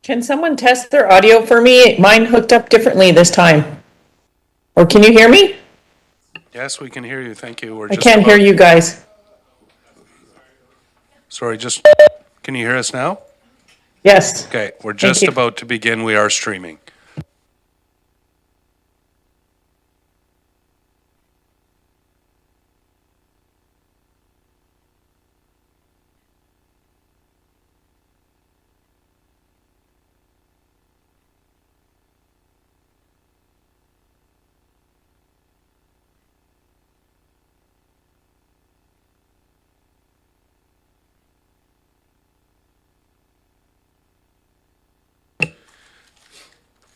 Can someone test their audio for me? Mine hooked up differently this time. Or can you hear me? Yes, we can hear you. Thank you. I can't hear you guys. Sorry, can you hear us now? Yes. Okay, we're Thank just you. about to begin. We are streaming.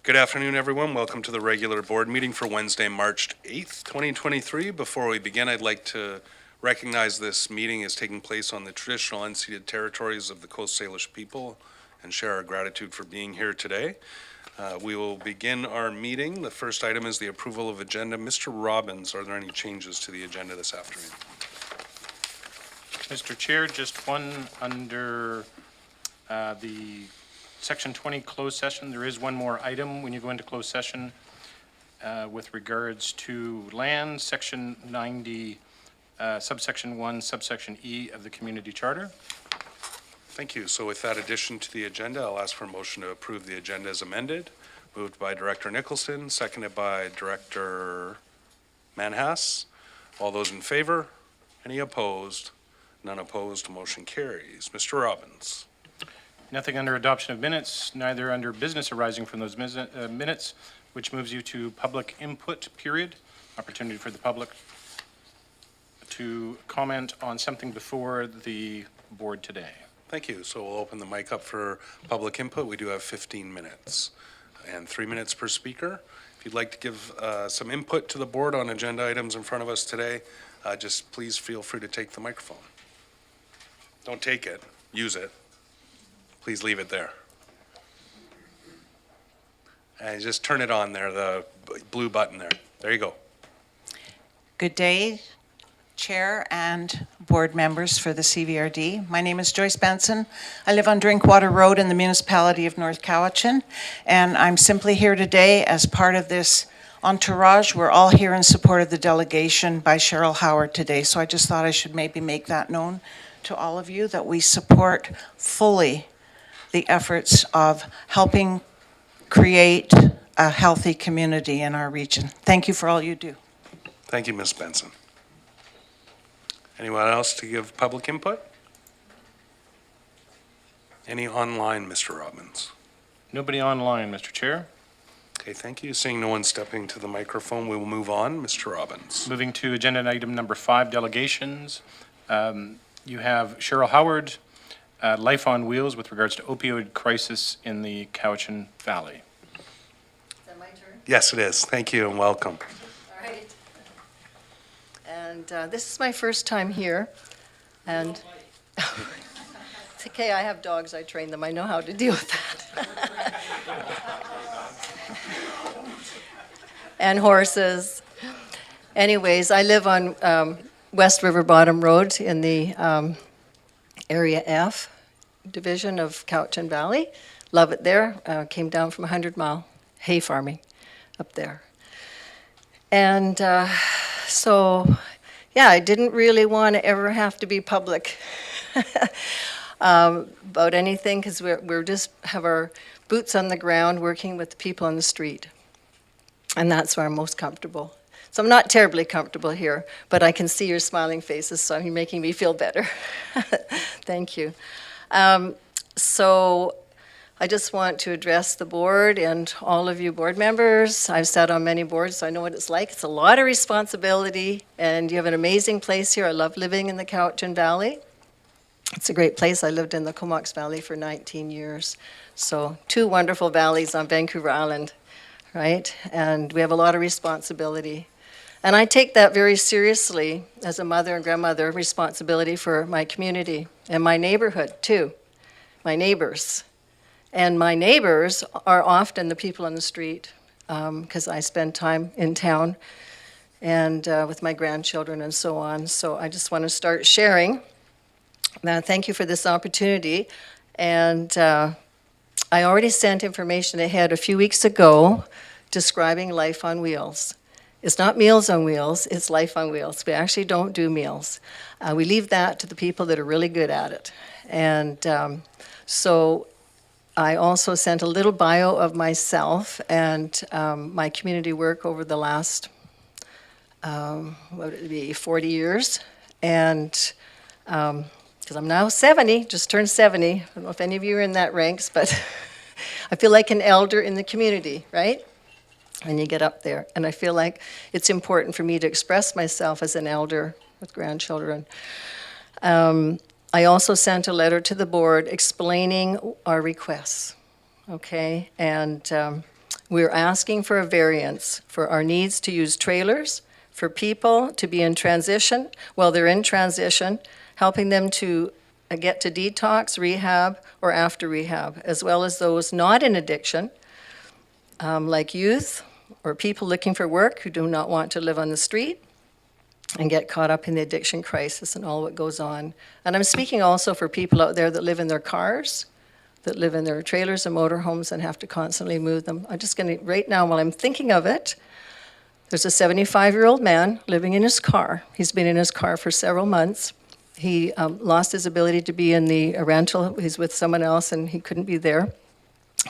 Good afternoon, everyone. Welcome to the regular board meeting for Wednesday, March 8th, 2023. Before we begin, I'd like to recognize this meeting is taking place on the traditional unceded territories of the Coast Salish people and share our gratitude for being here today. We will begin our meeting. The first item is the approval of agenda. Mr. Robbins, are there any changes to the agenda this afternoon? Mr. Chair, just one under the Section 20 closed session. There is one more item when you go into closed session with regards to land, Section 90, subsection 1, subsection E of the Community Charter. Thank you. So with that addition to the agenda, I'll ask for a motion to approve the agenda as amended. Moved by Director Nicholson, seconded by Director Manhas. All those in favor? Any opposed? None opposed. Motion carries. Mr. Robbins. Nothing under adoption of minutes, neither under business arising from those minutes, which moves you to public input period, opportunity for the public to comment on something before the board today. Thank you. So we'll open the mic up for public input. We do have 15 minutes and 3 minutes per speaker. If you'd like to give some input to the board on agenda items in front of us today, just please feel free to take the microphone. Don't take it, use it. Please leave it there. And just turn it on there, the blue button there. There you go. Good day, Chair and board members for the CVRD. My name is Joyce Benson. I live on Drinkwater Road in the municipality of North Cowichan, and I'm simply here today as part of this entourage. We're all here in support of the delegation by Cheryl Howard today, so I just thought I should maybe make that known to all of you, that we support fully the efforts of helping create a healthy community in our region. Thank you for all you do. Thank you, Ms. Benson. Anyone else to give public input? Any online, Mr. Robbins? Nobody online, Mr. Chair. Okay, thank you. Seeing no one stepping to the microphone, we will move on. Mr. Robbins. Moving to agenda item number 5, delegations. You have Cheryl Howard, Life on Wheels with regards to opioid crisis in the Cowichan Valley. Is that my turn? Yes, it is. Thank you and welcome. All right. And this is my first time here, and it's okay, I have dogs, I train them, I know how to deal with that. And horses. Anyways, I live on West River Bottom Road in the Area F division of Cowichan Valley. Love it there. Came down from 100 Mile hay farming up there. And so, yeah, I didn't really want to ever have to be public about anything, because we're just have our boots on the ground working with the people on the street. And that's where I'm most comfortable. So I'm not terribly comfortable here, but I can see your smiling faces, so you're making me feel better. Thank you. So I just want to address the board and all of you board members. I've sat on many boards, so I know what it's like. It's a lot of responsibility, and you have an amazing place here. I love living in the Cowichan Valley. It's a great place. I lived in the Comox Valley for 19 years. So 2 wonderful valleys on Vancouver Island, right? And we have a lot of responsibility. And I take that very seriously as a mother and grandmother, responsibility for my community and my neighborhood too, my neighbors. And my neighbors are often the people on the street, because I spend time in town and with my grandchildren and so on. So I just want to start sharing. Now, thank you for this opportunity. And I already sent information ahead a few weeks ago describing Life on Wheels. It's not Meals on Wheels, it's Life on Wheels. We actually don't do meals. We leave that to the people that are really good at it. And so I also sent a little bio of myself and my community work over the last, what would it be, 40 years. And because I'm now 70, just turned 70. I don't know if any of you are in that ranks, but I feel like an elder in the community, right? When you get up there. And I feel like it's important for me to express myself as an elder with grandchildren. I also sent a letter to the board explaining our requests, okay? And we're asking for a variance for our needs to use trailers, for people to be in transition while they're in transition, helping them to get to detox, rehab, or after rehab, as well as those not in addiction, like youth or people looking for work who do not want to live on the street and get caught up in the addiction crisis and all what goes on. And I'm speaking also for people out there that live in their cars, that live in their trailers and motorhomes and have to constantly move them. I'm just going to, right now, while I'm thinking of it, there's a 75-year-old man living in his car. He's been in his car for several months. He lost his ability to be in the rental. He's with someone else and he couldn't be there.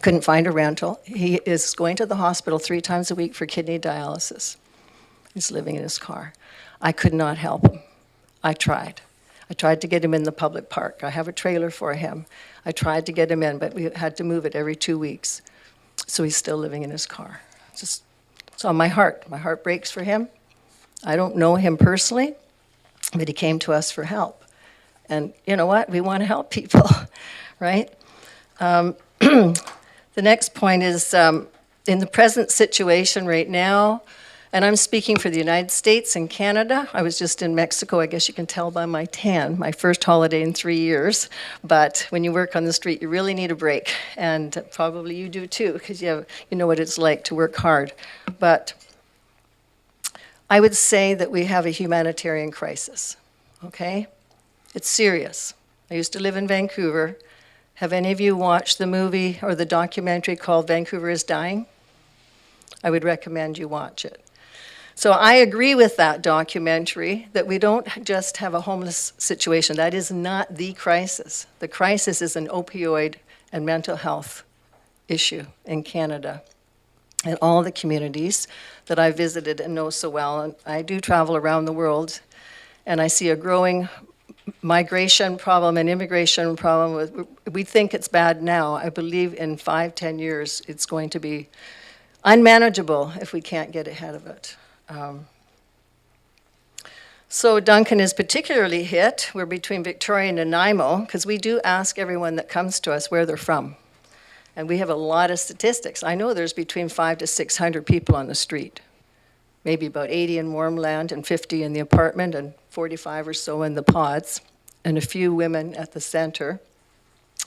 Couldn't find a rental. He is going to the hospital 3 times a week for kidney dialysis. He's living in his car. I could not help him. I tried. I tried to get him in the public park. I have a trailer for him. I tried to get him in, but we had to move it every 2 weeks. So he's still living in his car. It's on my heart. My heart breaks for him. I don't know him personally, but he came to us for help. And you know what? We want to help people, right? The next point is, in the present situation right now, and I'm speaking for the United States and Canada. I was just in Mexico, I guess you can tell by my tan, my first holiday in 3 years. But when you work on the street, you really need a break. And probably you do too, because you know what it's like to work hard. But I would say that we have a humanitarian crisis, okay? It's serious. I used to live in Vancouver. Have any of you watched the movie or the documentary called Vancouver is Dying? I would recommend you watch it. So I agree with that documentary that we don't just have a homeless situation. That is not the crisis. The crisis is an opioid and mental health issue in Canada and all the communities that I visited and know so well. And I do travel around the world, and I see a growing migration problem and immigration problem. We think it's bad now. I believe in 5-10 years it's going to be unmanageable if we can't get ahead of it. So Duncan is particularly hit. We're between Victoria and Nanaimo, because we do ask everyone that comes to us where they're from. And we have a lot of statistics. I know there's between 500 to 600 people on the street. Maybe about 80 in Warmland and 50 in the apartment and 45 or so in the pods, and a few women at the center,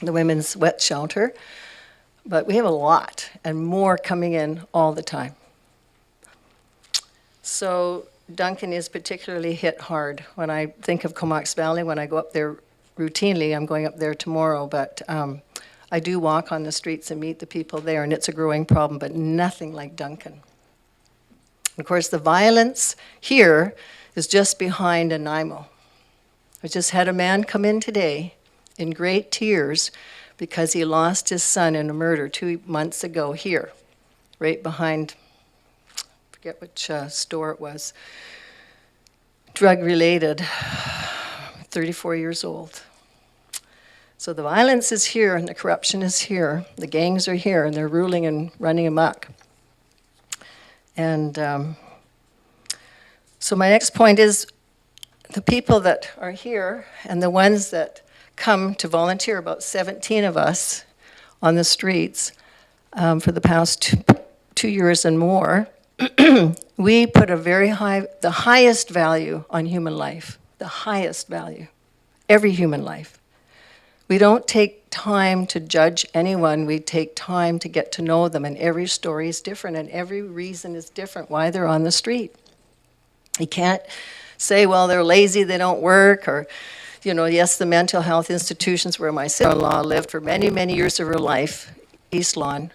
the women's wet shelter. But we have a lot, and more coming in all the time. So Duncan is particularly hit hard. When I think of Comox Valley, when I go up there routinely, I'm going up there tomorrow, but I do walk on the streets and meet the people there, and it's a growing problem, but nothing like Duncan. Of course, the violence here is just behind Nanaimo. I just had a man come in today in great tears because he lost his son in a murder 2 months ago here, right behind, I forget which store it was, drug-related, 34 years old. So the violence is here and the corruption is here. The gangs are here and they're ruling and running amok. And so my next point is the people that are here and the ones that come to volunteer, about 17 of us on the streets for the past 2 years and more, we put a very high, the highest value on human life, the highest value, every human life. We don't take time to judge anyone, we take time to get to know them, and every story is different and every reason is different why they're on the street. You can't say, well, they're lazy, they don't work, or, you know, yes, the mental health institutions where my sister-in-law lived for many, many years of her life, East Lawn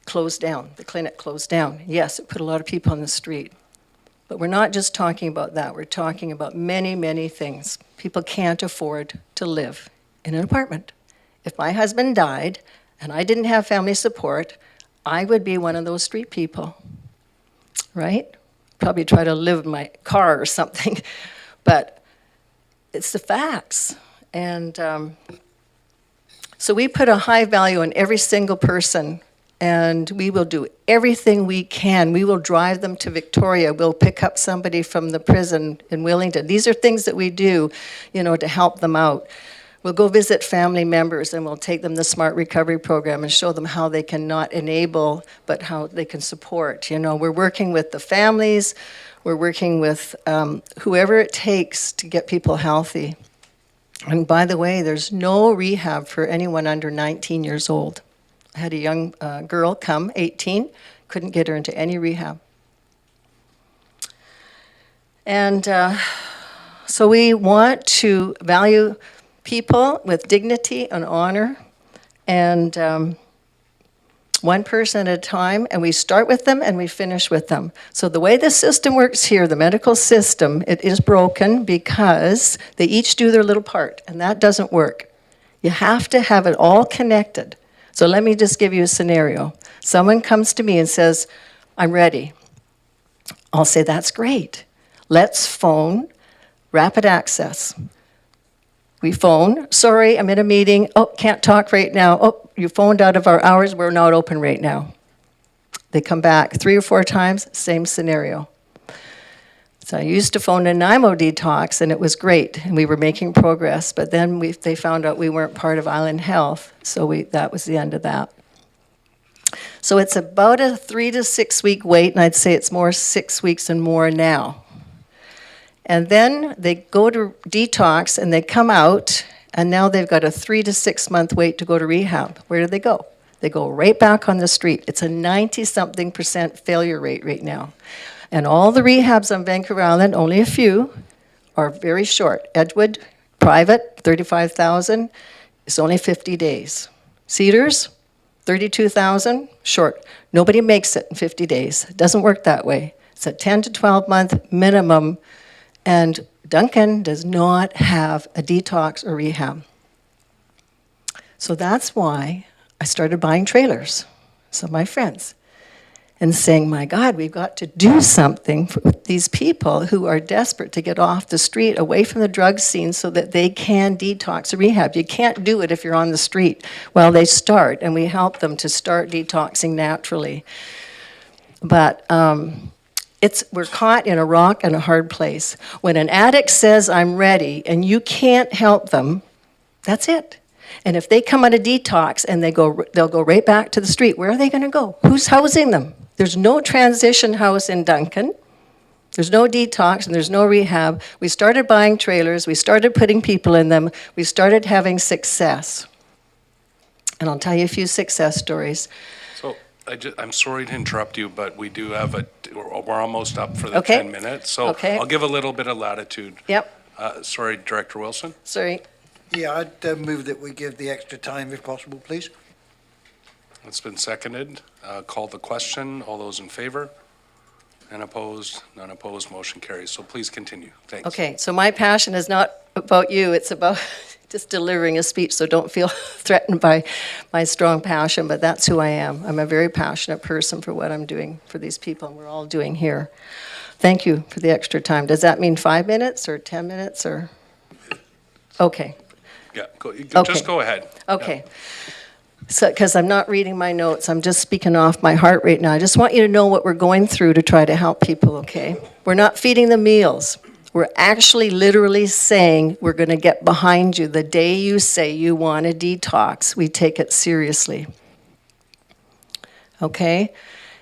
closed down. The clinic closed down. Yes, it put a lot of people on the street. But we're not just talking about that. We're talking about many, many things. People can't afford to live in an apartment. If my husband died and I didn't have family support, I would be one of those street people, right? Probably try to live in my car or something. But it's the facts. And so we put a high value on every single person, and we will do everything we can. We will drive them to Victoria. We'll pick up somebody from the prison in Wellington. These are things that we do, to help them out. We'll go visit family members, and we'll take them to the Smart Recovery Program and show them how they can not enable, but how they can support. We're working with the families. We're working with whoever it takes to get people healthy. And by the way, there's no rehab for anyone under 19 years old. I had a young girl come, 18, couldn't get her into any rehab. And so we want to value people with dignity and honor, and one person at a time, and we start with them and we finish with them. So the way the system works here, the medical system, it is broken because they each do their little part, and that doesn't work. You have to have it all connected. So let me just give you a scenario. Someone comes to me and says, I'm ready. I'll say, that's great. Let's phone Rapid Access. We phone, sorry, I'm in a meeting. Oh, can't talk right now. Oh, you phoned out of our hours, we're not open right now. They come back 3 or 4 times, same scenario. So I used to phone Nanaimo Detox, and it was great, and we were making progress, but then they found out we weren't part of Island Health, so that was the end of that. So it's about a 3 to 6 week wait, and I'd say it's more 6 weeks and more now. And then they go to detox, and they come out, and now they've got a 3 to 6 month wait to go to rehab. Where do they go? They go right back on the street. It's a 90-something% failure rate right now. And all the rehabs on Vancouver Island, only a few, are very short. Edgewood, private, 35,000, it's only 50 days. Cedars, 32,000, short. Nobody makes it in 50 days. It doesn't work that way. It's a 10 to 12 month minimum, and Duncan does not have a detox or rehab. So that's why I started buying trailers, some of my friends, and saying, my God, we've got to do something for these people who are desperate to get off the street, away from the drug scene, so that they can detox or rehab. You can't do it if you're on the street. Well, they start, and we help them to start detoxing naturally. But we're caught in a rock and a hard place. When an addict says, I'm ready, and you can't help them, that's it. And if they come out of detox and they'll go right back to the street, where are they going to go? Who's housing them? There's no transition house in Duncan. There's no detox and there's no rehab. We started buying trailers. We started putting people in them. We started having success. And I'll tell you a few success stories. So I'm sorry to interrupt you, but we do have we're almost up for the Okay. 10 minutes. So Okay. I'll give a little bit of latitude. Yep, Sorry, Director Wilson. sorry. Yeah, I'd move that we give the extra time if possible, please. It's been seconded. Call the question. All those in favor? And opposed? None opposed. Motion carries. So please continue. Thanks. Okay, so my passion is not about you, it's about just delivering a speech, so don't feel threatened by my strong passion, but that's who I am. I'm a very passionate person for what I'm doing for these people, and we're all doing here. Thank you for the extra time. Does that mean 5 minutes or 10 minutes or? Okay, Yeah, Okay. just go ahead. okay. So, because I'm not reading my notes, I'm just speaking off my heart right now. I just want you to know what we're going through to try to help people, okay? We're not feeding them meals. We're actually literally saying we're going to get behind you. The day you say you want a detox, we take it seriously. Okay?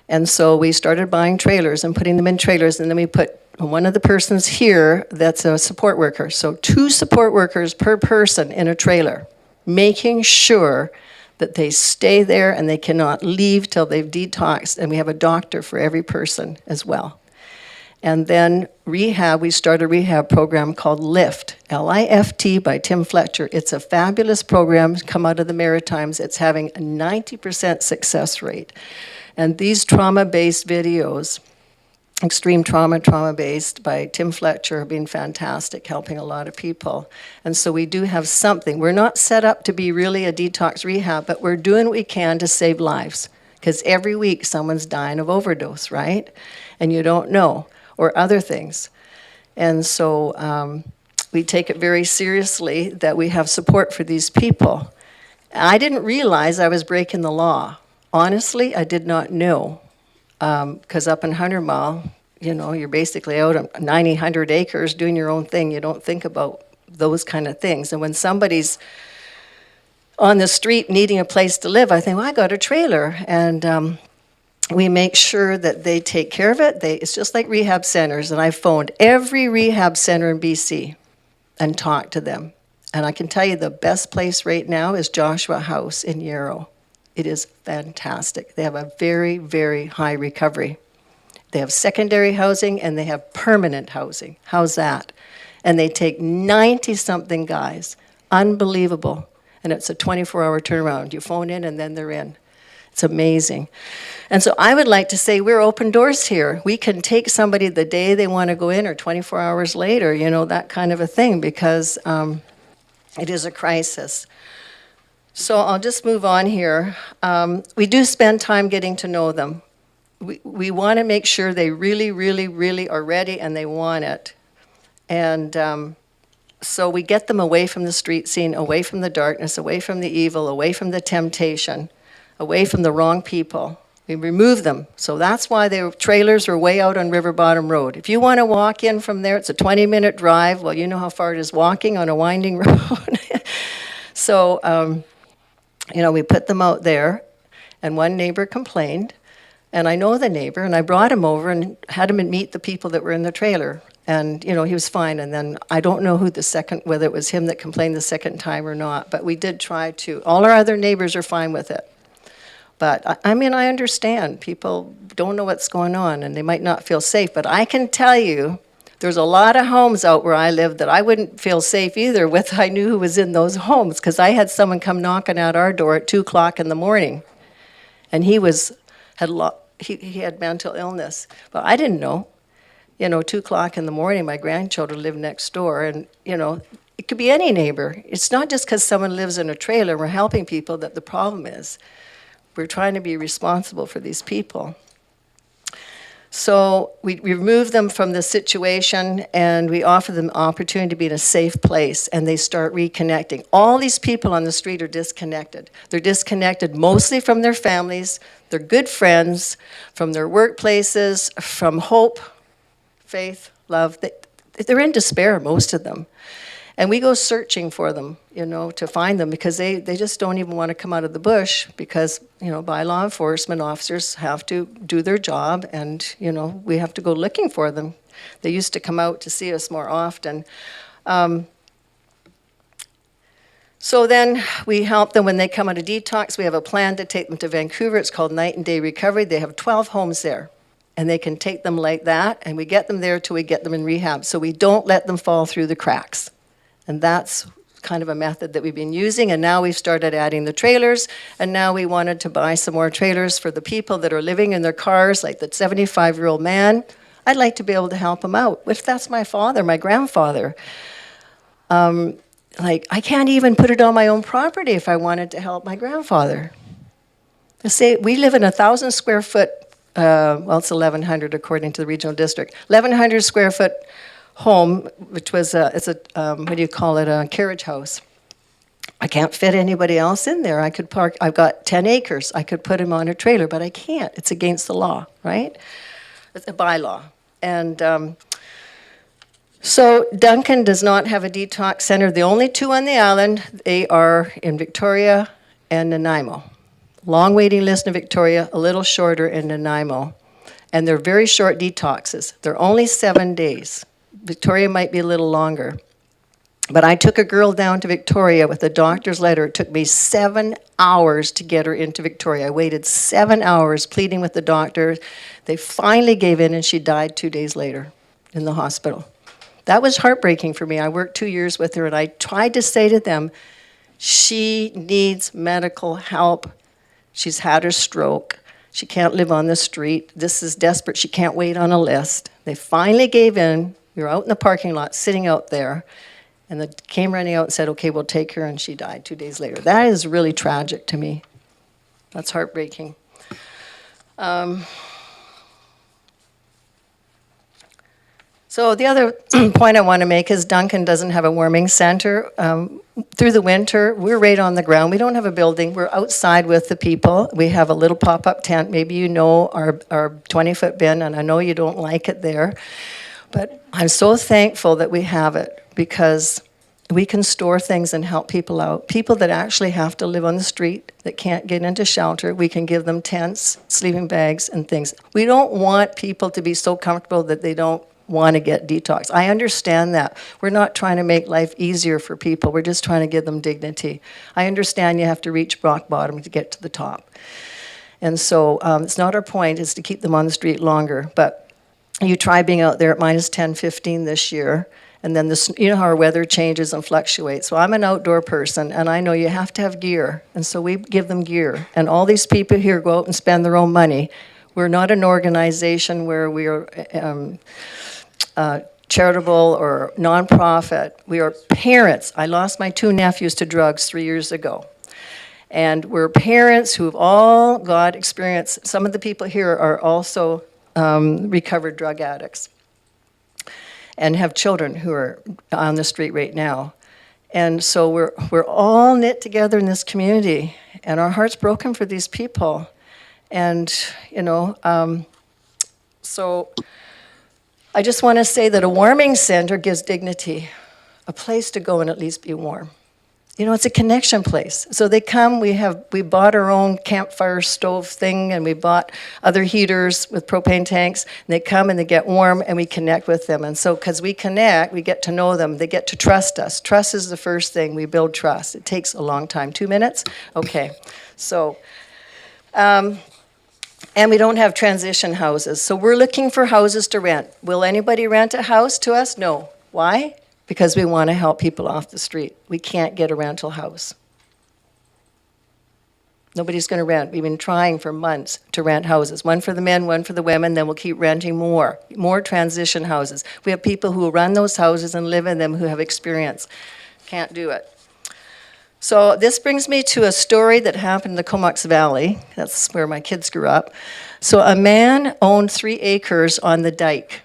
And so we started buying trailers and putting them in trailers, and then we put one of the persons here that's a support worker. So 2 support workers per person in a trailer, making sure that they stay there and they cannot leave till they've detoxed, and we have a doctor for every person as well. And then rehab, we started a rehab program called LIFT, L-I-F-T by Tim Fletcher. It's a fabulous program, come out of the Maritimes. It's having a 90% success rate. And these trauma-based videos, extreme trauma-based by Tim Fletcher have been fantastic, helping a lot of people. And so we do have something. We're not set up to be really a detox rehab, but we're doing what we can to save lives. Because every week someone's dying of overdose, right? And you don't know, or other things. And so we take it very seriously that we have support for these people. I didn't realize I was breaking the law. Honestly, I did not know. Because up in 100 Mile, you know, you're basically out on 90, 100 acres doing your own thing. You don't think about those kind of things. And when somebody's on the street needing a place to live, I think, well, I got a trailer. And we make sure that they take care of it. It's just like rehab centers. And I phoned every rehab center in BC and talked to them. And I can tell you the best place right now is Joshua House in Yarrow. It is fantastic. They have a very, very high recovery. They have secondary housing and they have permanent housing. How's that? And they take 90-something guys. Unbelievable. And it's a 24-hour turnaround. You phone in and then they're in. It's amazing. And so I would like to say we're open doors here. We can take somebody the day they want to go in or 24 hours later, you know, that kind of a thing, because it is a crisis. So I'll just move on here. We do spend time getting to know them. We want to make sure they really, really, really are ready and they want it. And so we get them away from the street scene, away from the darkness, away from the evil, away from the temptation, away from the wrong people. We remove them. So that's why their trailers are way out on River Bottom Road. If you want to walk in from there, it's a 20-minute drive. Well, you know how far it is walking on a winding road. So, you know, we put them out there, and one neighbor complained, and I know the neighbor, and I brought him over and had him meet the people that were in the trailer, and, you know, he was fine, and then I don't know whether it was him that complained the second time or not, but we did try to. All our other neighbors are fine with it. But, I mean, I understand. People don't know what's going on, and they might not feel safe, but I can tell you, there's a lot of homes out where I live that I wouldn't feel safe either with. I knew who was in those homes, because I had someone come knocking at our door at 2 o'clock in the morning, and he had mental illness. But I didn't know. You know, 2 o'clock in the morning, my grandchildren live next door, and, you know, it could be any neighbor. It's not just because someone lives in a trailer, we're helping people, that the problem is. We're trying to be responsible for these people. So we remove them from the situation, and we offer them opportunity to be in a safe place, and they start reconnecting. All these people on the street are disconnected. They're disconnected mostly from their families, their good friends, from their workplaces, from hope, faith, love. They're in despair, most of them. And we go searching for them, you know, to find them, because they just don't even want to come out of the bush, because, you know, by law enforcement officers have to do their job, and, you know, we have to go looking for them. They used to come out to see us more often. So then we help them when they come out of detox. We have a plan to take them to Vancouver. It's called Night and Day Recovery. They have 12 homes there, and they can take them like that, and we get them there till we get them in rehab. So we don't let them fall through the cracks. And that's kind of a method that we've been using, and now we've started adding the trailers, and now we wanted to buy some more trailers for the people that are living in their cars, like the 75-year-old man. I'd like to be able to help him out. If that's my father, my grandfather. Like, I can't even put it on my own property if I wanted to help my grandfather. Say, we live in 1,000 square foot, well, it's 1,100 according to the regional district, 1,100 square foot home, which was it's a what do you call it, a carriage house. I can't fit anybody else in there. I could park. I've got 10 acres. I could put him on a trailer, but I can't. It's against the law, right? It's a bylaw. And so Duncan does not have a detox center. The only two on the island, they are in Victoria and Nanaimo. Long waiting list in Victoria, a little shorter in Nanaimo. And they're very short detoxes. They're only 7 days. Victoria might be a little longer. But I took a girl down to Victoria with a doctor's letter. It took me 7 hours to get her into Victoria. I waited 7 hours pleading with the doctor. They finally gave in and she died 2 days later in the hospital. That was heartbreaking for me. I worked 2 years with her and I tried to say to them, she needs medical help. She's had her stroke. She can't live on the street. This is desperate. She can't wait on a list. They finally gave in. We were out in the parking lot, sitting out there, and they came running out and said, okay, we'll take her, and she died 2 days later. That is really tragic to me. That's heartbreaking. So the other point I want to make is Duncan doesn't have a warming center. Through the winter, we're right on the ground. We don't have a building. We're outside with the people. We have a little pop-up tent. Maybe you know our 20-foot bin, and I know you don't like it there. But I'm so thankful that we have it because we can store things and help people out. People that actually have to live on the street, that can't get into shelter, we can give them tents, sleeping bags, and things. We don't want people to be so comfortable that they don't want to get detox. I understand that. We're not trying to make life easier for people. We're just trying to give them dignity. I understand you have to reach rock bottom to get to the top. And so it's not our point is to keep them on the street longer. But you try being out there at minus 10, 15 this year. And then this, you know how our weather changes and fluctuates. So I'm an outdoor person, and I know you have to have gear. And so we give them gear. And all these people here go out and spend their own money. We're not an organization where we are charitable or nonprofit. We are parents. I lost my 2 nephews to drugs 3 years ago. And we're parents who've all got experience. Some of the people here are also recovered drug addicts and have children who are on the street right now. And so we're all knit together in this community, and our heart's broken for these people. And, you know, so I just want to say that a warming center gives dignity, a place to go and at least be warm. You know, it's a connection place. So they come, we bought our own campfire stove thing, and we bought other heaters with propane tanks, and they come and they get warm, and we connect with them. And so because we connect, we get to know them, they get to trust us. Trust is the first thing, we build trust. It takes a long time. 2 minutes? Okay. So, and we don't have transition houses. So we're looking for houses to rent. Will anybody rent a house to us? No. Why? Because we want to help people off the street. We can't get a rental house. Nobody's going to rent. We've been trying for months to rent houses. One for the men, one for the women, then we'll keep renting more. More transition houses. We have people who run those houses and live in them who have experience. Can't do it. So this brings me to a story that happened in the Comox Valley. That's where my kids grew up. So a man owned 3 acres on the dike,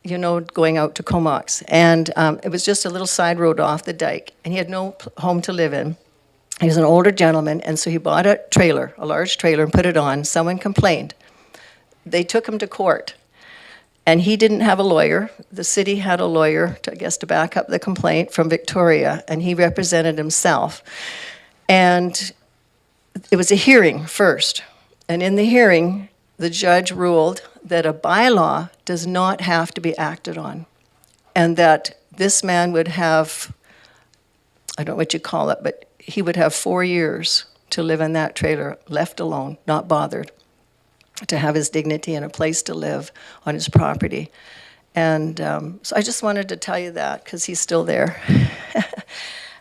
you know, going out to Comox. And it was just a little side road off the dike. And he had no home to live in. He was an older gentleman, and so he bought a trailer, a large trailer, and put it on. Someone complained. They took him to court. And he didn't have a lawyer. The city had a lawyer, to back up the complaint from Victoria, and he represented himself. And it was a hearing first. And in the hearing, the judge ruled that a bylaw does not have to be acted on, and that this man would have, I don't know what you call it, but he would have 4 years to live in that trailer, left alone, not bothered, to have his dignity and a place to live on his property. And so I just wanted to tell you that because he's still there.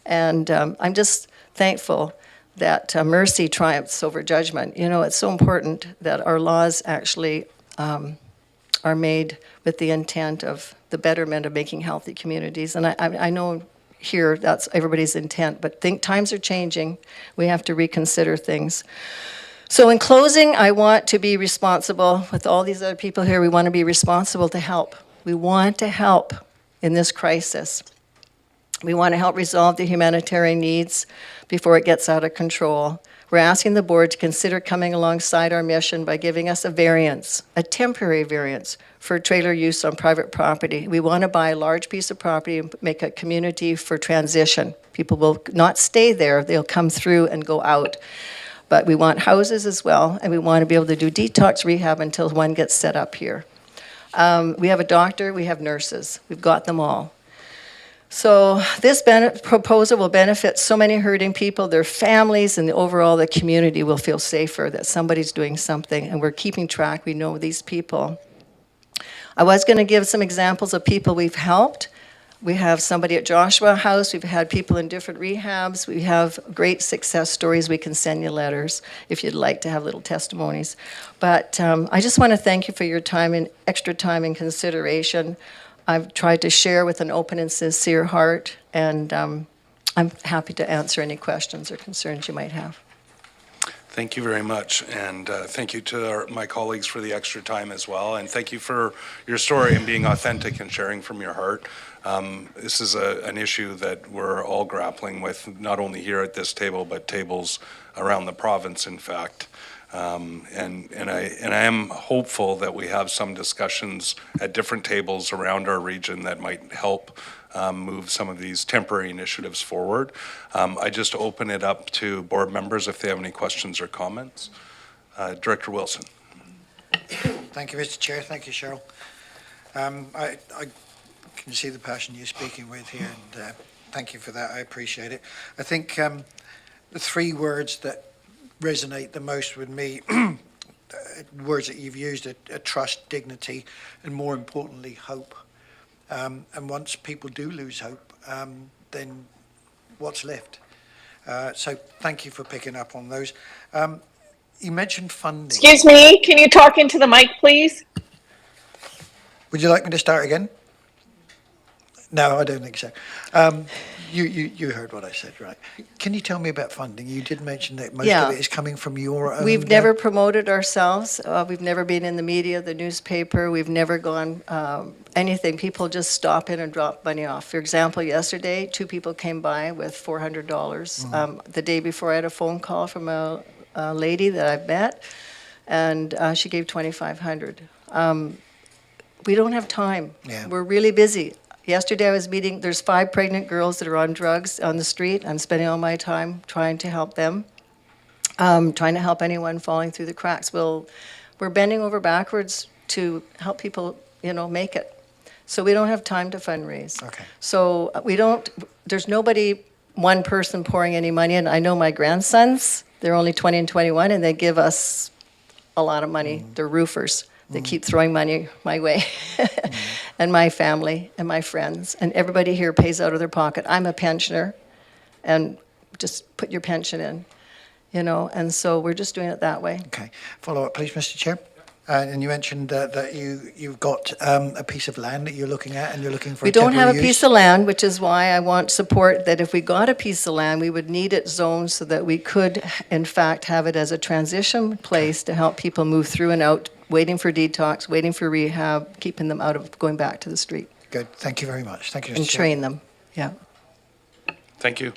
And I'm just thankful that mercy triumphs over judgment. You know, it's so important that our laws actually are made with the intent of the betterment of making healthy communities. And I know here that's everybody's intent, but times are changing. We have to reconsider things. So in closing, I want to be responsible with all these other people here. We want to be responsible to help. We want to help in this crisis. We want to help resolve the humanitarian needs before it gets out of control. We're asking the board to consider coming alongside our mission by giving us a variance, a temporary variance for trailer use on private property. We want to buy a large piece of property and make a community for transition. People will not stay there. They'll come through and go out. But we want houses as well, and we want to be able to do detox rehab until one gets set up here. We have a doctor, we have nurses. We've got them all. So this proposal will benefit so many hurting people, their families, and overall the community will feel safer that somebody's doing something, and we're keeping track. We know these people. I was going to give some examples of people we've helped. We have somebody at Joshua House. We've had people in different rehabs. We have great success stories. We can send you letters if you'd like to have little testimonies. But I just want to thank you for your time and extra time and consideration. I've tried to share with an open and sincere heart, and I'm happy to answer any questions or concerns you might have. Thank you very much, and thank you to my colleagues for the extra time as well, and thank you for your story and being authentic and sharing from your heart. This is an issue that we're all grappling with, not only here at this table, but tables around the province, in fact. And I am hopeful that we have some discussions at different tables around our region that might help move some of these temporary initiatives forward. I just open it up to board members if they have any questions or comments. Director Wilson. Thank you, Mr. Chair. Thank you, Cheryl. I can see the passion you're speaking with here, and thank you for that. I appreciate it. I think the three words that resonate the most with me, words that you've used are trust, dignity, and more importantly, hope. And once people do lose hope, then what's left? So thank you for picking up on those. You mentioned funding. Excuse me, can you talk into the mic, please? Would you like me to start again? No, I don't think so. You heard what I said, right? Can you tell me about funding? You did mention that most Yeah. of it is coming from your own. We've never promoted ourselves. We've never been in the media, the newspaper. We've never gone anything. People just stop in and drop money off. For example, yesterday, 2 people came by with $400. The day before, I had a phone call from a lady that I've met, and she gave $2,500. We don't have time. Yeah. We're really busy. Yesterday I was meeting, there's 5 pregnant girls that are on drugs on the street. I'm spending all my time trying to help them, trying to help anyone falling through the cracks. We're bending over backwards to help people, make it. So we don't have time to fundraise. Okay. So there's nobody, one person pouring any money in. I know my grandsons, they're only 20 and 21, and they give us a lot of money. They're roofers. They keep throwing money my way, and my family and my friends, and everybody here pays out of their pocket. I'm a pensioner, and just put your pension in, and so we're just doing it that way. Okay. Follow up, please, Mr. Chair. And you mentioned that you've got a piece of land that you're looking at, and you're looking for We a don't have a temporary piece use. of land, which is why I want support that if we got a piece of land, we would need it zoned so that we could, in fact, have it as a transition place to help people move through and out, waiting for detox, waiting for rehab, keeping them out of going back to the street, Good. Thank you very much. Thank you, Mr. and Chair. train them. Yeah. Thank you.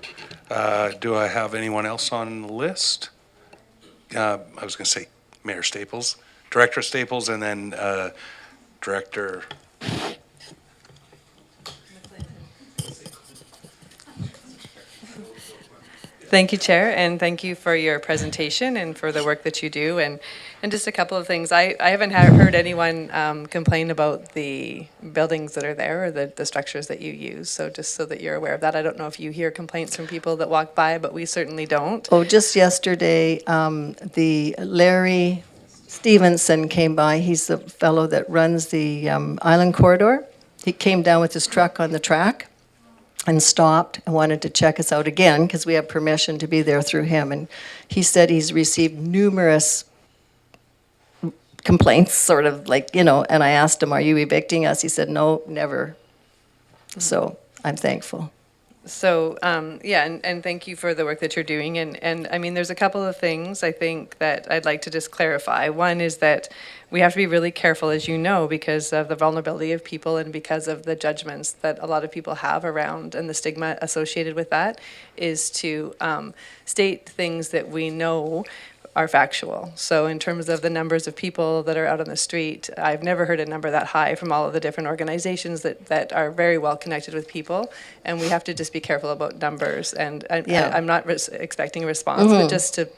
Do I have anyone else on the list? I was going to say Mayor Staples, Director Staples, and then Director. Thank you, Chair, and thank you for your presentation and for the work that you do. And just a couple of things. I haven't heard anyone complain about the buildings that are there or the structures that you use. So just so that you're aware of that. I don't know if you hear complaints from people that walk by, but we certainly don't. Oh, just yesterday, the Larry Stevenson came by. He's the fellow that runs the Island Corridor. He came down with his truck on the track and stopped and wanted to check us out again because we have permission to be there through him. And he said he's received numerous complaints, sort of like, and I asked him, are you evicting us? He said, no, never. So I'm thankful. So, and thank you for the work that you're doing. And I mean, there's a couple of things I think that I'd like to just clarify. One is that we have to be really careful, as you know, because of the vulnerability of people and because of the judgments that a lot of people have around and the stigma associated with that, is to state things that we know are factual. So in terms of the numbers of people that are out on the street, I've never heard a number that high from all of the different organizations that are very well connected with people, and we have to just be careful about numbers. And I'm not expecting a response, but just to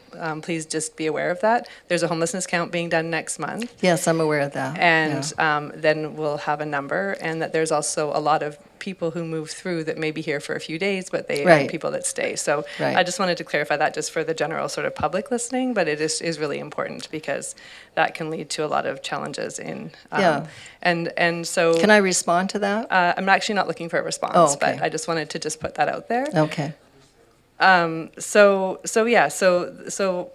please just be aware of that. There's a homelessness count being done next month, Yes, I'm aware of that. and Yeah. then we'll have a number, and that there's also a lot of people who move through that may be here for a few days, but they Right. are people that stay. So Right. I just wanted to clarify that just for the general sort of public listening, but it is really important because that can lead to a lot of challenges in. Yeah. And so. Can I respond to that? I'm actually not looking for a response, Oh, okay. but I just wanted to just put that out there. Okay. So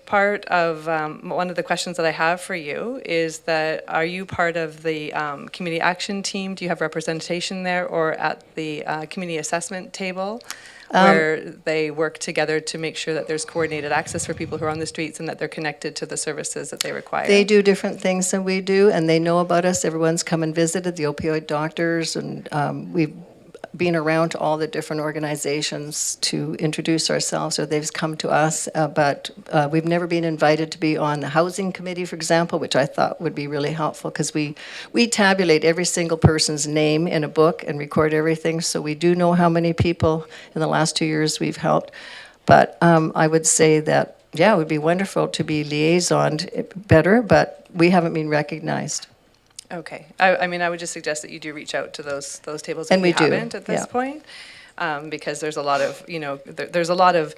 part of one of the questions that I have for you is that are you part of the community action team? Do you have representation there, or at the community assessment table, where they work together to make sure that there's coordinated access for people who are on the streets and that they're connected to the services that they require? They do different things than we do, and they know about us. Everyone's come and visited, the opioid doctors, and we've been around to all the different organizations to introduce ourselves, or they've come to us, but we've never been invited to be on the housing committee, for example, which I thought would be really helpful, because we tabulate every single person's name in a book and record everything, so we do know how many people in the last 2 years we've helped. But I would say that, yeah, it would be wonderful to be liaisoned better, but we haven't been recognized. Okay. I mean, I would just suggest that you do reach out to those tables And if you we do, haven't at this yeah. point, because there's a lot of, there's a lot of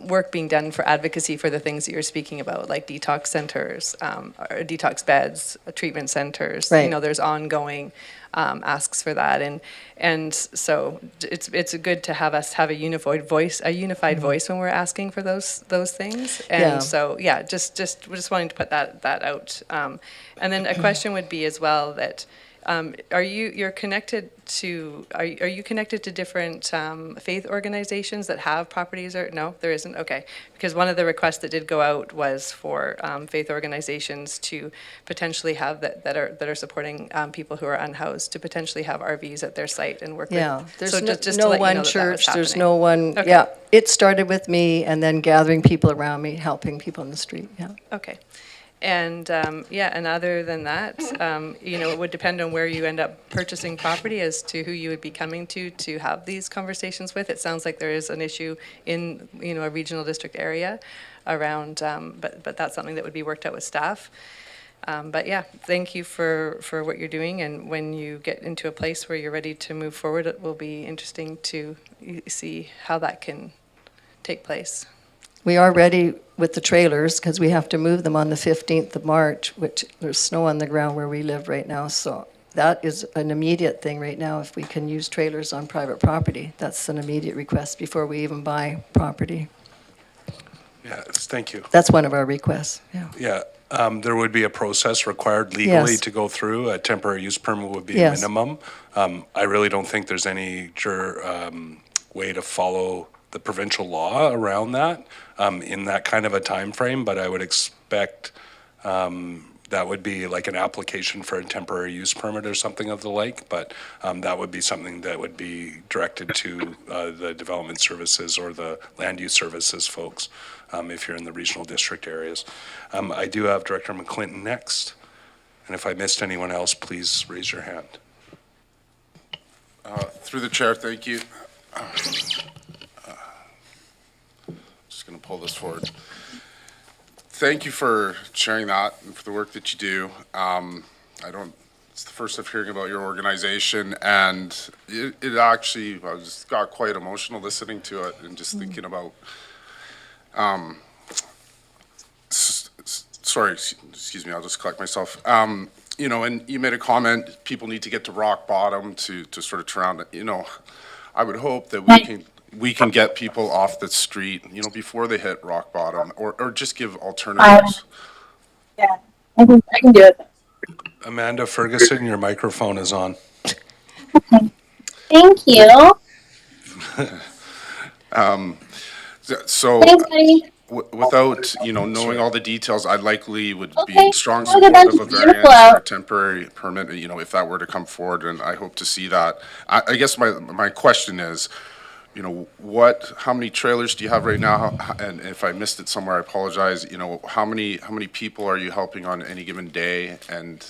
work being done for advocacy for the things that you're speaking about, like detox centers, or detox beds, treatment centers. Right. There's ongoing asks for that, and so it's good to have us have a unified voice when we're asking for those things. And Yeah. so yeah, just we're just wanting to put that out. And then a question would be as well that are you connected to different faith organizations that have properties, or no, there isn't? Okay, because one of the requests that did go out was for faith organizations to potentially have that are supporting people who are unhoused to potentially have RVs at their site and work Yeah, with. there's So no, just to no let you know one that that was church, there's happening. no one, Okay. yeah. It started with me and then gathering people around me, helping people in the street, yeah. Okay. And, and other than that, it would depend on where you end up purchasing property as to who you would be coming to have these conversations with. It sounds like there is an issue in, a regional district area around, but that's something that would be worked out with staff. But yeah, thank you for what you're doing, and when you get into a place where you're ready to move forward, it will be interesting to see how that can take place. We are ready with the trailers because we have to move them on the 15th of March, which there's snow on the ground where we live right now. So that is an immediate thing right now. If we can use trailers on private property, that's an immediate request before we even buy property. Yes, thank you. That's one of our requests, yeah. Yeah, there would be a process required legally Yes. to go through. A temporary use permit would be a Yes. minimum. I really don't think there's any way to follow the provincial law around that in that kind of a time frame, but I would expect that would be like an application for a temporary use permit or something of the like, but that would be something that would be directed to the development services or the land use services folks if you're in the regional district areas. I do have Director McClinton next, and if I missed anyone else, please raise your hand. Through the chair, thank you. Just going to pull this forward. Thank you for sharing that and for the work that you do. It's the first I'm hearing about your organization, and it actually, I just got quite emotional listening to it and just thinking about, sorry, excuse me, I'll just collect myself. And you made a comment, people need to get to rock bottom to sort of turn around. I would hope that we can get people off the street, before they hit rock bottom, or just give alternatives. Yeah, I can do it. Amanda Ferguson, your microphone is on. Thank you. So Thanks, buddy. without, knowing all the details, I likely would be Okay. in strong Look at support that, of a it's beautiful variance or a out. temporary permit, if that were to come forward, and I hope to see that. I guess my question is, how many trailers do you have right now? And if I missed it somewhere, I apologize. How many people are you helping on any given day? And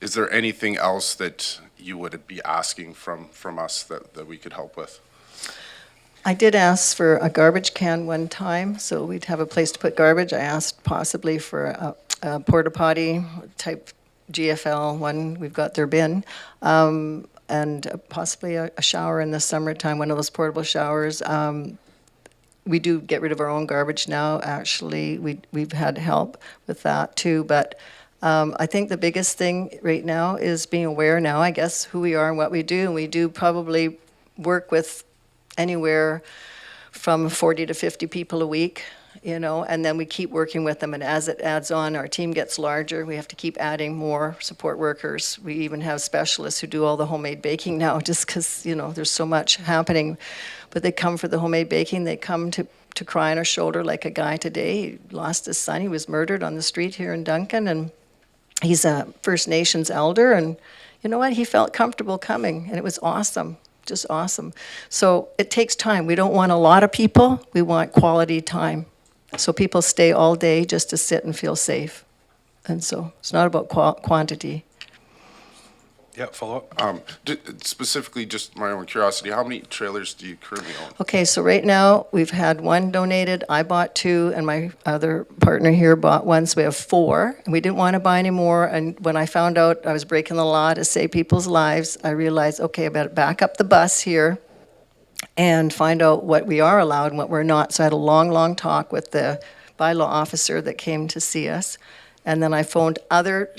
is there anything else that you would be asking from us that we could help with? I did ask for a garbage can one time, so we'd have a place to put garbage. I asked possibly for a porta potty type GFL one. We've got their bin. and possibly a shower in the summertime, one of those portable showers. We do get rid of our own garbage now, actually. We've had help with that too, but I think the biggest thing right now is being aware now, I guess, who we are and what we do. And we do probably work with anywhere from 40 to 50 people a week, and then we keep working with them. And as it adds on, our team gets larger. We have to keep adding more support workers. We even have specialists who do all the homemade baking now, just because, there's so much happening. But they come for the homemade baking. They come to cry on our shoulder, like a guy today. He lost his son. He was murdered on the street here in Duncan, and he's a First Nations elder. And you know what? He felt comfortable coming, and it was awesome. Just awesome. So it takes time. We don't want a lot of people. We want quality time. So people stay all day just to sit and feel safe. And so it's not about quantity. Yeah, follow up. Specifically, just my own curiosity, how many trailers do you currently own? Okay, so right now we've had one donated. I bought two, and my other partner here bought one. So we have four. And we didn't want to buy any more. And when I found out I was breaking the law to save people's lives, I realized, okay, I better back up the bus here and find out what we are allowed and what we're not. So I had a long, long talk with the bylaw officer that came to see us. And then I phoned other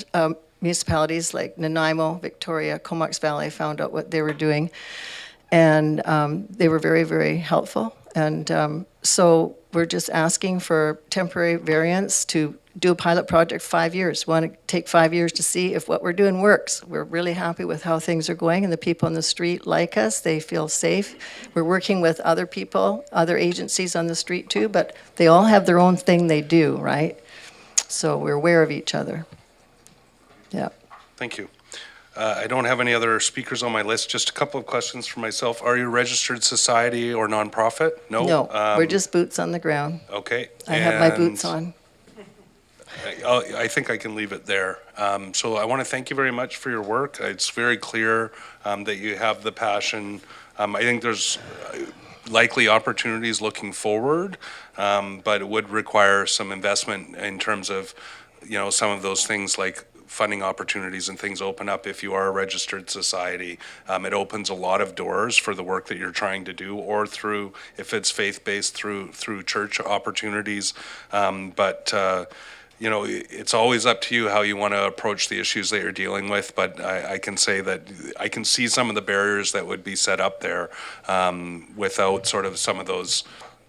municipalities like Nanaimo, Victoria, Comox Valley, found out what they were doing. And they were very, very helpful. And so we're just asking for temporary variance to do a pilot project 5 years. We want to take 5 years to see if what we're doing works. We're really happy with how things are going, and the people on the street like us. They feel safe. We're working with other people, other agencies on the street too, but they all have their own thing they do, right? So we're aware of each other. Yeah. Thank you. I don't have any other speakers on my list. Just a couple of questions for myself. Are you a registered society or nonprofit? No? No, we're just boots on the ground. Okay. I have my boots and on. I think I can leave it there. So I want to thank you very much for your work. It's very clear that you have the passion. I think there's likely opportunities looking forward, but it would require some investment in terms of, some of those things like funding opportunities and things open up if you are a registered society. It opens a lot of doors for the work that you're trying to do, or through, if it's faith-based, through church opportunities. It's always up to you how you want to approach the issues that you're dealing with, but I can say that I can see some of the barriers that would be set up there without sort of some of those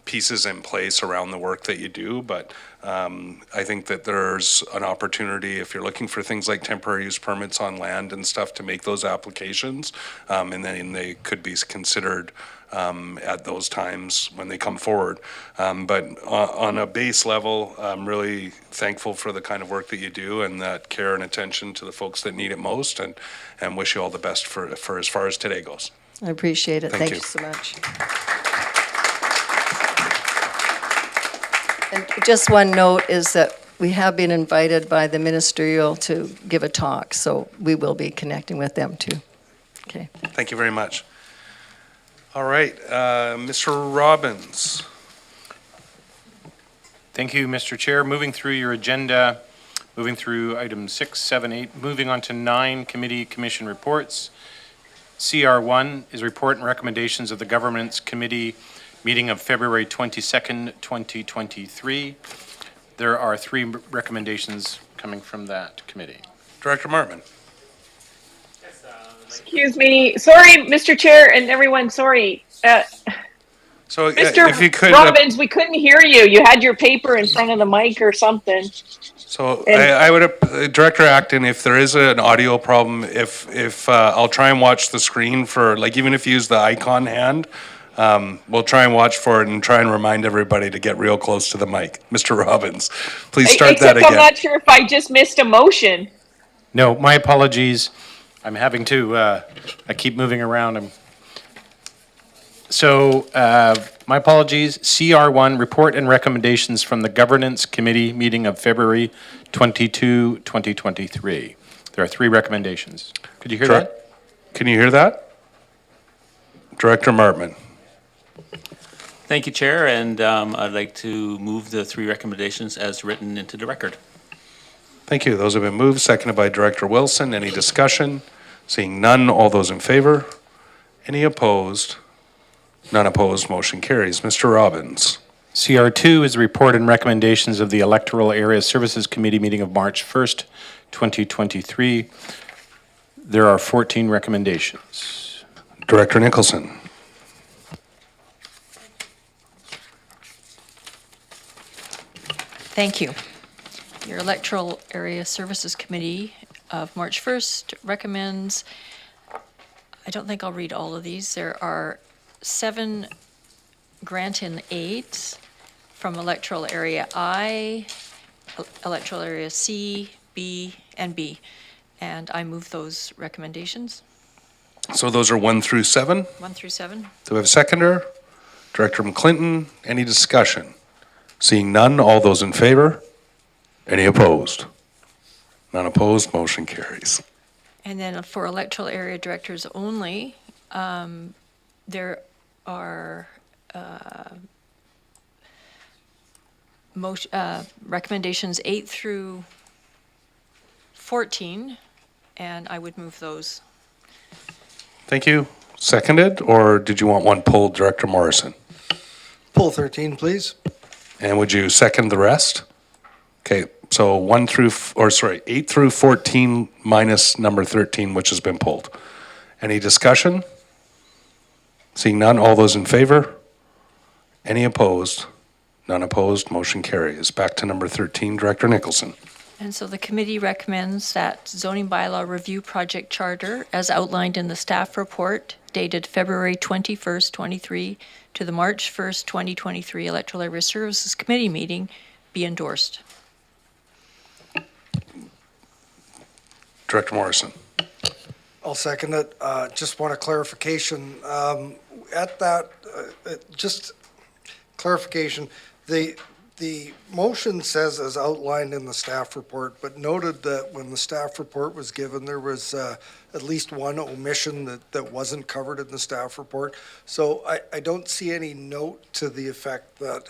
pieces in place around the work that you do. But I think that there's an opportunity, if you're looking for things like temporary use permits on land and stuff, to make those applications, and then they could be considered at those times when they come forward. But on a base level, I'm really thankful for the kind of work that you do and that care and attention to the folks that need it most, and wish you all the best for as far as today goes. I appreciate it. Thank you. you so much. And just one note is that we have been invited by the ministerial to give a talk, so we will be connecting with them too. Okay. Thank you very much. All right, Mr. Robbins. Thank you, Mr. Chair. Moving through your agenda, moving through items 6, 7, 8, moving on to 9 committee commission reports. CR1 is report and recommendations of the Governance Committee meeting of February 22nd, 2023. There are 3 recommendations coming from that committee. Director Martman. Excuse me. Sorry, Mr. Chair and everyone, sorry. So Mr. if you could, Robbins, we couldn't hear you. You had your paper in front of the mic or something. so I would, Director Acton, if there is an audio problem, if I'll try and watch the screen for, like, even if you use the icon hand, we'll try and watch for it and try and remind everybody to get real close to the mic. Mr. Robbins, please start that again. I'm not sure if I just missed a motion. No, my apologies. I'm having to, I keep moving around. My apologies. CR1, report and recommendations from the Governance Committee meeting of February 22, 2023. There are 3 recommendations. Could you hear that? Can you hear that? Director Martman. Thank you, Chair, and I'd like to move the 3 recommendations as written into the record. Thank you. Those have been moved, seconded by Director Wilson. Any discussion? Seeing none, all those in favor? Any opposed? None opposed, motion carries. Mr. Robbins. CR2 is the report and recommendations of the Electoral Area Services Committee meeting of March 1st, 2023. There are 14 recommendations. Director Nicholson. Thank you. Your Electoral Area Services Committee of March 1st recommends, I don't think I'll read all of these. There are 7 grant-in aids from Electoral Area I, Electoral Area C, B, and B. And I move those recommendations, So those are 1 through 7. 1 through 7. Do we have a seconder? Director McClinton, any discussion? Seeing none, all those in favor? Any opposed? None opposed, motion carries. And then for electoral area directors only, there are recommendations 8 through 14, and I would move those. Thank you. Seconded, or did you want one pulled, Director Morrison? Pull 13, please. And would you second the rest? Okay, so 8 through 14 minus number 13, which has been pulled. Any discussion? Seeing none, all those in favor? Any opposed? None opposed, motion carries. Back to number 13, Director Nicholson. And so the committee recommends that zoning bylaw review project charter, as outlined in the staff report dated February 21st, 23, to the March 1st, 2023 Electoral Area Services Committee meeting, be endorsed. Director Morrison. I'll second it. Just want a clarification. Just clarification, the motion says as outlined in the staff report, but noted that when the staff report was given, there was at least one omission that wasn't covered in the staff report. So I don't see any note to the effect that,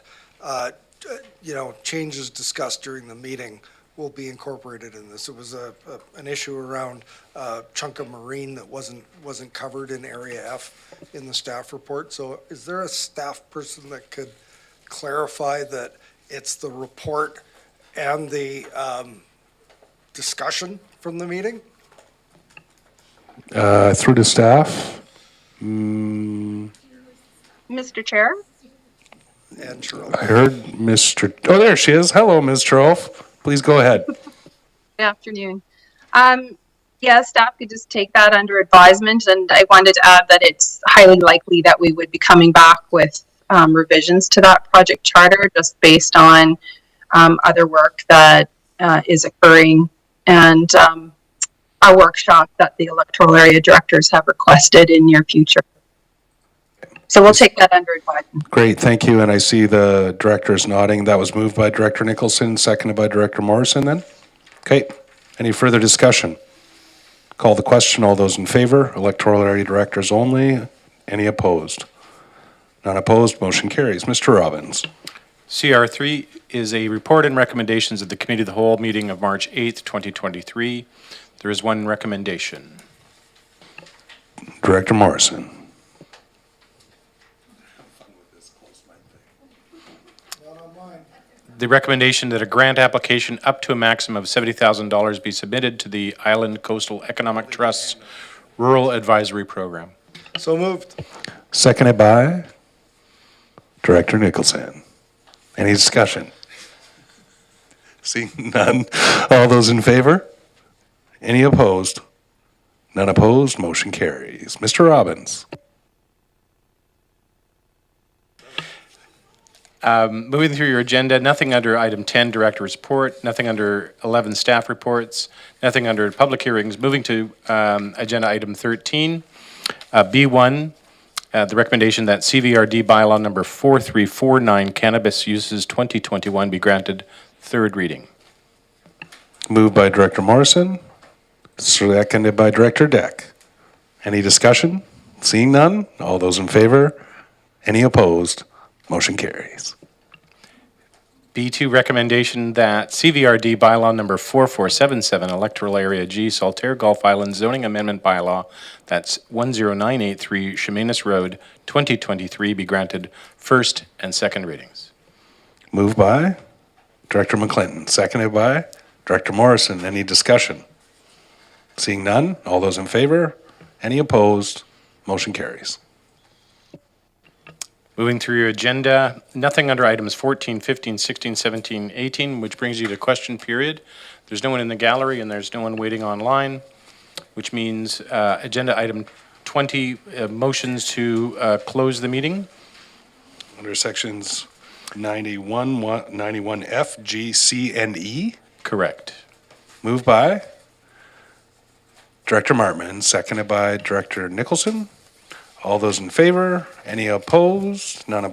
changes discussed during the meeting will be incorporated in this. It was an issue around a chunk of marine that wasn't covered in Area F in the staff report. So is there a staff person that could clarify that it's the report and the discussion from the meeting? Through to staff. Mr. Chair? And Cheryl. I heard Mr. Oh, there she is. Hello, Ms. Charles. Please go ahead. Good afternoon. Yeah, staff could just take that under advisement, and I wanted to add that it's highly likely that we would be coming back with revisions to that project charter just based on other work that is occurring and a workshop that the electoral area directors have requested in near future. So we'll take that under advisement. Great, thank you. And I see the directors nodding. That was moved by Director Nicholson, seconded by Director Morrison then? Okay, any further discussion? Call the question. All those in favor? Electoral area directors only. Any opposed? None opposed, motion carries. Mr. Robbins. CR3 is a report and recommendations of the Committee of the Whole meeting of March 8th, 2023. There is one recommendation. Director Morrison. The recommendation that a grant application up to a maximum of $70,000 be submitted to the Island Coastal Economic Trust's Rural Advisory Program. So moved. Seconded by Director Nicholson. Any discussion? Seeing none. All those in favor? Any opposed? None opposed, motion carries. Mr. Robbins. Moving through your agenda, nothing under item 10, Director's Report, nothing under 11, Staff Reports, nothing under Public Hearings. Moving to agenda item 13, B1, the recommendation that CVRD bylaw number 4349, Cannabis Uses 2021, be granted third reading. Moved by Director Morrison, seconded by Director Deck. Any discussion? Seeing none, all those in favor? Any opposed? Motion carries. B2 recommendation that CVRD bylaw number 4477, Electoral Area G, Saltaire Gulf Island zoning amendment bylaw, that's 10983 Chemainus Road, 2023, be granted first and second readings. Moved by Director McClinton, seconded by Director Morrison. Any discussion? Seeing none, all those in favor? Any opposed? Motion carries. Moving through your agenda, nothing under items 14, 15, 16, 17, 18, which brings you to question period. There's no one in the gallery and there's no one waiting online, which means agenda item 20, motions to close the meeting. Under sections 91F, G, C, and E. Correct. Moved by Director Martman, seconded by Director Nicholson. All those in favor? Any opposed? None opposed?